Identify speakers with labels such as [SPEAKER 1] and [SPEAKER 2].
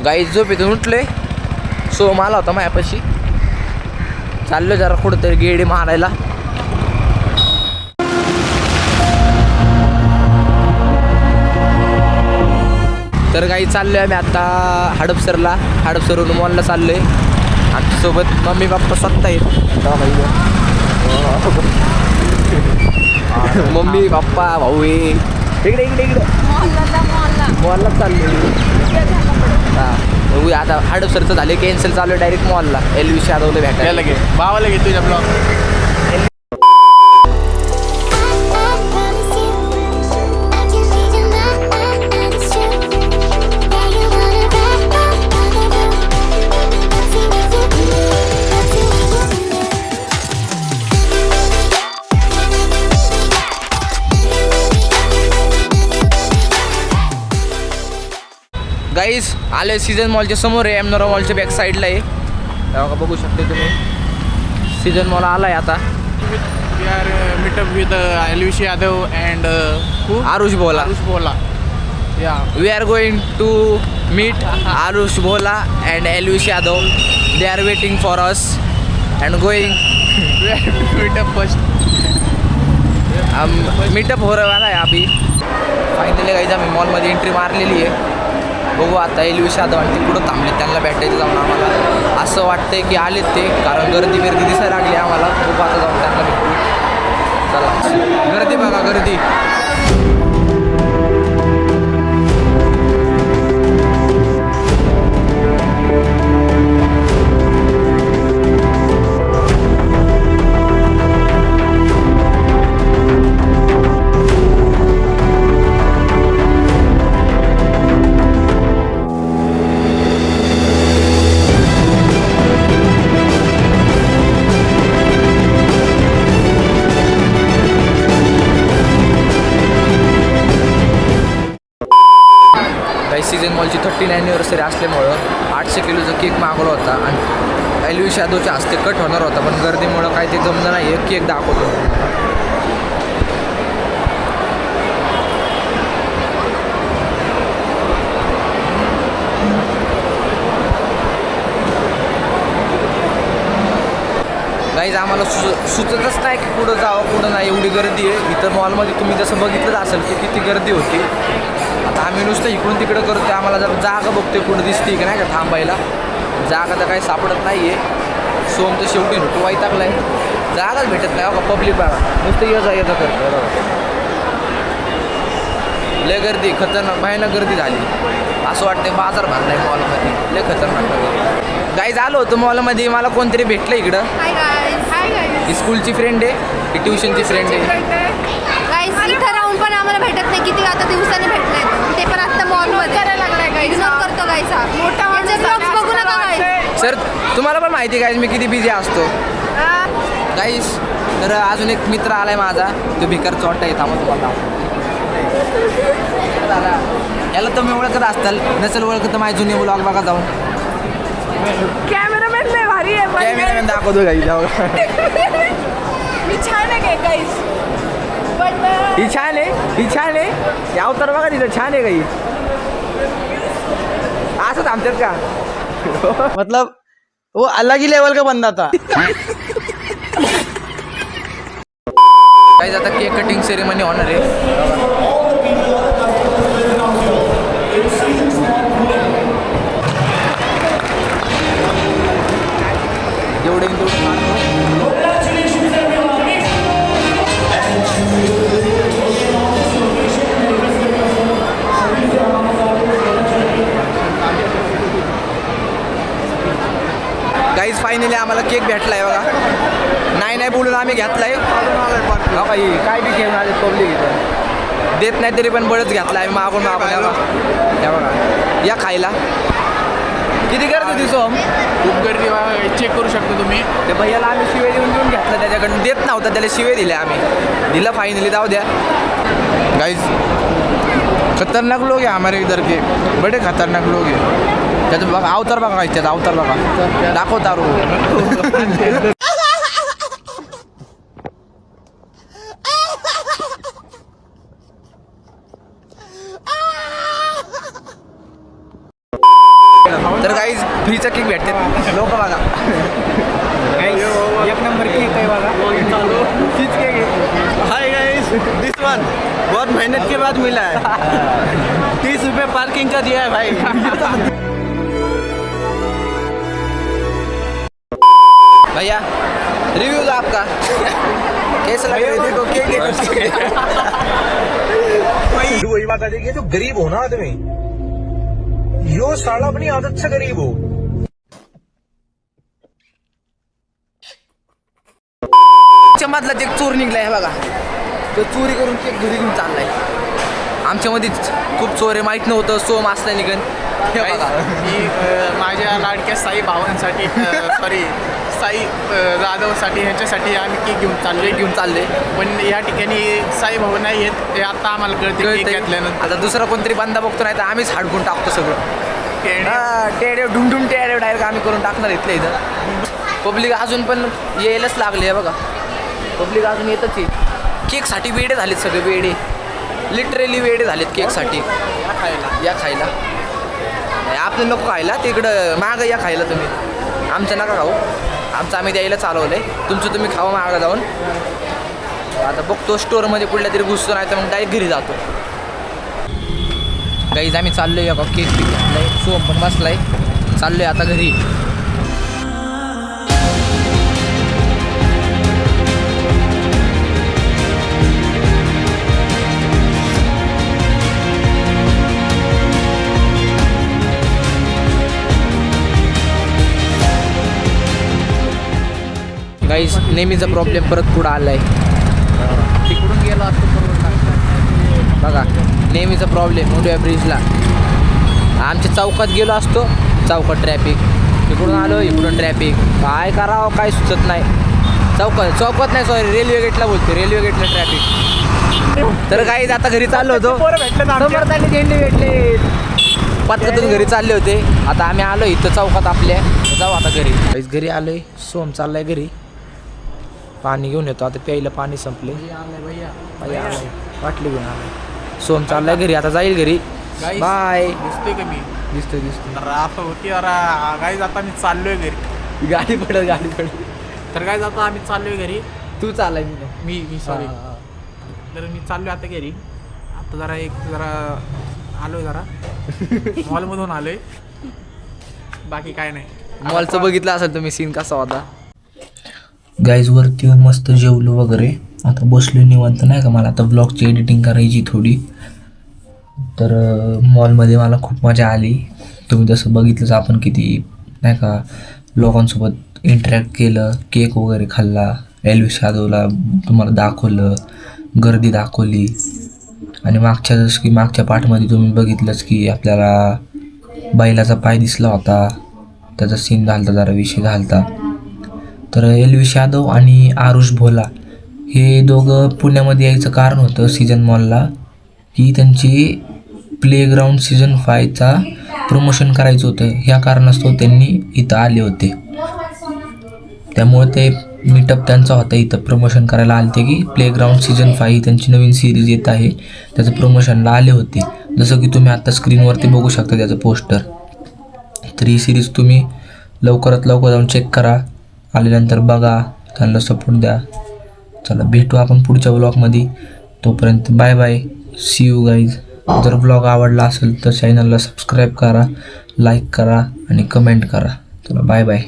[SPEAKER 1] गाईस झोपेतून उठले. सोम आला होता मायापाशी. चाललो जरा कुठंतरी गेडी मारायला. तर काही चाललोय आम्ही आता हडपसरला. हडपसरवरून मॉलला चाललोय. आमच्यासोबत मम्मी पप्पा स्वतः आहेत. मम्मी पप्पा भाऊ आहे. इकडे इकडे इकडे मॉलला चाललोय. हां आता हडपसरचं झाले कॅन्सल चालू आहे डायरेक्ट मॉलला. LV यादवला भेटायला
[SPEAKER 2] घे भावाला घे तुझ्या ब्लॉग.
[SPEAKER 1] गाईस आले सीझन मॉलच्या समोर आहे. एमनोरा मॉलच्या बॅक साईडला आहे. तेव्हा बघू शकते तुम्ही. सीझन मॉल आला आहे आता.
[SPEAKER 2] We are meet up with LV Yadav and
[SPEAKER 1] Aarush Bhola.
[SPEAKER 2] Yeah
[SPEAKER 1] we are going to meet Aarush Bhola and LV Yadav. They are waiting for us and going
[SPEAKER 2] meet up first.
[SPEAKER 1] Meet up हो रहा है अभी. फायनली गाईज आम्ही मॉलमध्ये एंट्री मारलेली आहे. बघू आता LV यादव आणि ते कुठं थांबले. त्यांना भेटायचं जाऊन आम्हाला. असं वाटतंय की आलेत ते, कारण गर्दी दिसायला लागली आम्हाला. बघू आता जाऊन त्यांना भेटू. चला गर्दी बघा गर्दी. सीझन मॉलची 13 ॲनिव्हर्सरी असल्यामुळं 800 किलोचा केक मागवला होता आणि LV यादवच्या हस्ते कट होणार होता, पण गर्दीमुळं काही ते जमलं नाही. एक केक दाखवतो. गाईज आम्हाला सुचतच नाही की कुठं जावं कुठं नाही. एवढी गर्दी आहे इथं मॉलमध्ये. तुम्ही जसं बघितलंच असेल की किती गर्दी होती. आता आम्ही नुसतं इकडून तिकडं करतो. आम्हाला जर जागा बघतोय कुठं दिसते की नाही का थांबायला. जागा तर काही सापडत नाही आहे. सोम तर शेवटी नुटू वैतागला आहे. जागाच भेटत नाही बघा. पब्लिक बघा नुसतं ये जा करतो. लय गर्दी खतरनाक भयानक गर्दी झाली. असं वाटतं बाजार भरला आहे मॉलमध्ये. लय खतरनाक गाईज आलो होतो मॉलमध्ये. मला कोणतरी भेटलं इकडं. ही स्कूलची फ्रेंड आहे. ही ट्युशनची फ्रेंड आहे.
[SPEAKER 3] इथं राहून पण आम्हाला भेटत नाही. किती आता दिवसांनी भेटलंय ते पण आता मॉलमध्ये करायला लागलाय. इग्नोर करतो गाईचा. मोठा ब्लॉग्स बघू नका गाईस.
[SPEAKER 1] सर तुम्हाला पण माहिती आहे गाईज मी किती बिझी असतो गाईस. तर अजून एक मित्र आलाय माझा. तो भिकार चोट्टा आहे. थांबा तुम्हाला याला तुम्ही ओळखत असताल. नसेल ओळखत तर माझी जुनी ब्लॉग बघा जाऊन.
[SPEAKER 3] कॅमेरामॅन लय भारी आहे.
[SPEAKER 1] कॅमेरामॅन दाखवतो गाईज.
[SPEAKER 3] मी छान आहे गाईस.
[SPEAKER 1] ही छान आहे. याव तर बघा तिथं छान आहे काही. असं थांबतात का.
[SPEAKER 2] मतलब वो अलग ही लेवल का बंदा था.
[SPEAKER 1] काही आता केक कटिंग सेरेमनी होणार आहे. जेवढे गाईज फायनली आम्हाला केक भेटला आहे बघा. नाही बोलून आम्ही घेतलाय. बाई काय बी घेऊन आले पब्लिक इथं. देत नाही तरी पण बळच घेतला आहे मागून या बघा. या खायला किती गर्दी होती सोम.
[SPEAKER 2] खूप गर्दी. चेक करू शकता तुम्ही.
[SPEAKER 1] ते भैयाला आम्ही शिवे देऊन घेतलं. त्याच्याकडून देत नव्हता. त्याला शिवे दिले आम्ही. दिलं फायनली. जाऊ द्या
[SPEAKER 2] गाइस खतरनाक लोग हैं हमारे इधर के. बड़े खतरनाक लोग हैं. त्याचं बघा अवतार बघा. त्याचा अवतार बघा. दाखवता.
[SPEAKER 1] तर काही फ्रीचा केक भेटते लोक बघा.
[SPEAKER 4] एक नंबर केक आहे बघा.
[SPEAKER 1] फ्रीच केक आहे.
[SPEAKER 4] हाय गाइस, दिस वन बहुत मेहनत के बाद मिला है. 30 रुपये पार्किंग का दिया है भाई.
[SPEAKER 1] भैया रिव्यू दो आपका कैसा लग रहा है? देखो केक
[SPEAKER 5] वही बात आती है कि जो गरीब हो ना आदमी, यो साला अपनी आदत से गरीब हो.
[SPEAKER 1] मधला एक चोर निघलाय बघा. तो चोरी करून केक घरी घेऊन चाललाय. आमच्यामध्ये खूप चोर आहे, माहित नव्हतं. सोम असला निघन हे बघा.
[SPEAKER 4] मी माझ्या लाडक्या साई भावांसाठी सॉरी साई जाधवसाठी ह्याच्यासाठी आम्ही केक घेऊन चालले. पण या ठिकाणी साई भाऊ नाही आहेत हे आता आम्हाला कळते केक घेतल्यानंतर.
[SPEAKER 1] आता दुसरा कोणतरी बंदा बघतो नाही तर आम्हीच हाडकून टाकतो सगळं. टेडे ढुमढुम टेडे डायरेक्ट आम्ही करून टाकणार इथल्या इथं. पब्लिक अजून पण यायलाच लागले आहे बघा. पब्लिक अजून येतच आहे. केकसाठी वेडे झालेत सगळे, वेडे लिटरली वेडे झालेत केकसाठी. या खायला आपलं नको खायला, तिकडं मागं या खायला तुम्ही. आमचं नका खाऊ, आमचं आम्ही द्यायला चालवलं आहे. तुमचं तुम्ही खावा मागं जाऊन. आता बघतो स्टोअरमध्ये कुठल्या तरी घुसतो, नाही तर मग डायरेक्ट घरी जातो. गाईज आम्ही चाललो आहे, केक पीक घातलाय, सोम पण बसलाय. चाललो आहे आता घरी. गाईज नेहमीचा प्रॉब्लेम परत पुढं आला आहे. तिकडून गेलो असतो बघा. नेहमीचा प्रॉब्लेम उड्या ब्रिजला. आमच्या चौकात गेलो असतो, चौकात ट्रॅफिक. इकडून आलो, इकडून ट्रॅफिक. काय करावं काय सुचत नाही. चौकात नाही, सॉरी रेल्वे गेटला बोलतो, रेल्वे गेटला ट्रॅफिक. तर गाईज आता घरी चाललो होतो, समर्थांनी झेंडे भेटले. पटकतून घरी चालले होते. आता आम्ही आलो इथं चौकात आपल्या. जाऊ आता घरी. गाईज घरी आलोय. सोम चाललाय घरी. पाणी घेऊन येतो आता, प्यायला पाणी संपले. बाटली घेऊन आलो. सोम चाललाय घरी, आता जाईल घरी. बाय.
[SPEAKER 4] दिसतोय का मी?
[SPEAKER 1] दिसतोय
[SPEAKER 4] तर असं होती गाईज आता मी चाललोय घरी.
[SPEAKER 1] गाडी पडत.
[SPEAKER 4] तर गाईज आता आम्ही चाललोय घरी.
[SPEAKER 1] तू चालाय
[SPEAKER 4] मी सॉरी. तर मी चाललोय आता घरी. आता जरा आलोय जरा मॉलमधून आलोय. बाकी काय नाही.
[SPEAKER 1] मॉलचं बघितलं असेल तुम्ही सीन कसा होता.
[SPEAKER 6] गाईज वरती येऊन मस्त जेवलो वगैरे. आता बसलो निवांत, नाही का. मला आता ब्लॉगची एडिटिंग करायची थोडी. तर मॉलमध्ये मला खूप मजा आली. तुम्ही जसं बघितलंच आपण किती नाही का लोकांसोबत इंटरॅक्ट केलं, केक वगैरे खाल्ला, एल्विस यादवला तुम्हाला दाखवलं, गर्दी दाखवली. आणि मागच्या पाठमध्ये तुम्ही बघितलंच की आपल्याला बैलाचा पाय दिसला होता, त्याचा सीन झालता, जरा विषय झालता. तर एल्विस यादव आणि आरुष भोला हे दोघं पुण्यामध्ये यायचं कारण होतं सीजन मॉलला, की त्यांची प्लेग्राऊंड सीझन 5चा प्रमोशन करायचं होतं. ह्या कारणास्तव त्यांनी इथं आले होते. त्यामुळे ते मीटअप त्यांचा होता, इथं प्रमोशन करायला आले होते की प्लेग्राऊंड सीझन 5 त्यांची नवीन सिरीज येत आहे, त्याचं प्रमोशनला आले होते. जसं की तुम्ही आत्ता स्क्रीनवरती बघू शकता त्याचं पोस्टर. तर ही सिरीज तुम्ही लवकरात लवकर जाऊन चेक करा. आल्यानंतर बघा, त्यांना सपोर्ट द्या. चला भेटू आपण पुढच्या व्लॉगमध्ये. तोपर्यंत bye bye, see you guys. जर व्लॉग आवडला असेल तर चॅनलला सबस्क्राईब करा, लाईक करा आणि कमेंट करा. चला बाय बाय.